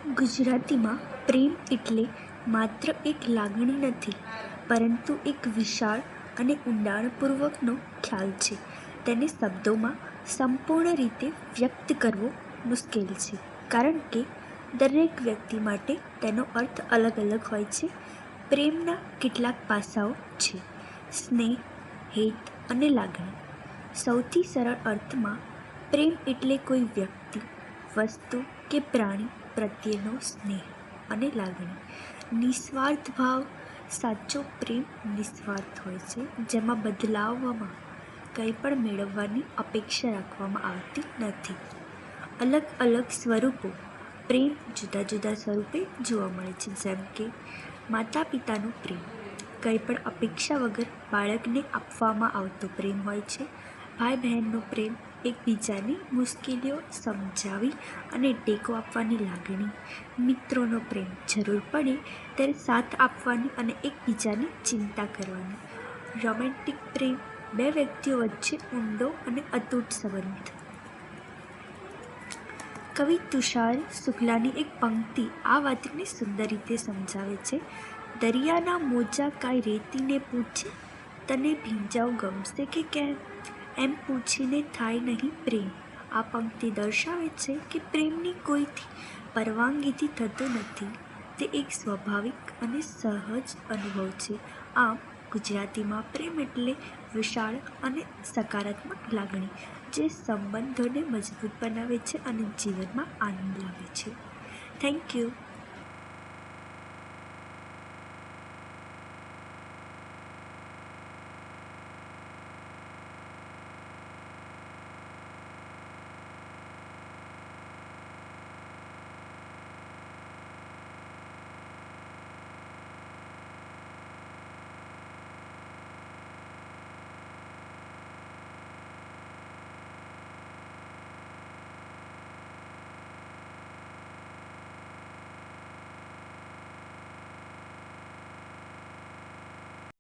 ગુજરાતીમાં પ્રેમ એટલે માત્ર એક લાગણી નથી, પરંતુ એક વિશાળ અને ઊંડાણપૂર્વકનો ખ્યાલ છે. તેને શબ્દોમાં સંપૂર્ણ રીતે વ્યક્ત કરવો મુશ્કેલ છે, કારણ કે દરેક વ્યક્તિ માટે તેનો અર્થ અલગ અલગ હોય છે. પ્રેમના કેટલાક પાસાઓ છે: સ્નેહ, હેત અને લાગણી. સૌથી સરળ અર્થમાં, પ્રેમ એટલે કોઈ વ્યક્તિ, વસ્તુ કે પ્રાણી પ્રત્યેનો સ્નેહ અને લાગણી. નિસ્વાર્થ ભાવ. સાચો પ્રેમ નિસ્વાર્થ હોય છે, જેમાં બદલામાં કંઈ પણ મેળવવાની અપેક્ષા રાખવામાં આવતી નથી. અલગ અલગ સ્વરૂપો. પ્રેમ જુદા જુદા સ્વરૂપે જોવા મળે છે, જેમ કે માતા-પિતાનો પ્રેમ કંઈ પણ અપેક્ષા વગર બાળકને આપવામાં આવતો પ્રેમ હોય છે. ભાઈ-બહેનનો પ્રેમ એકબીજાની મુશ્કેલીઓ સમજાવી અને ટેકો આપવાની લાગણી. મિત્રોનો પ્રેમ જરૂર પડે ત્યારે સાથ આપવાની અને એકબીજાની ચિંતા કરવાની. રોમેન્ટિક પ્રેમ બે વ્યક્તિઓ વચ્ચે ઊંડો અને અતૂટ સંબંધ. કવિ તુષાર શુક્લાની એક પંક્તિ આ વાતને સુંદર રીતે સમજાવે છે: દરિયાના મોજા કાંઈ રેતીને પૂછે, તને ભીંજાવું ગમશે કે કેમ? એમ પૂછીને થાય નહીં પ્રેમ. આ પંક્તિ દર્શાવે છે કે પ્રેમની કોઈથી પરવાનગીથી થતો નથી. તે એક સ્વાભાવિક અને સહજ અનુભવ છે. આમ, ગુજરાતીમાં પ્રેમ એટલે વિશાળ અને સકારાત્મક લાગણી, જે સંબંધોને મજબૂત બનાવે છે અને જીવનમાં આનંદ લાવે છે. Thank you.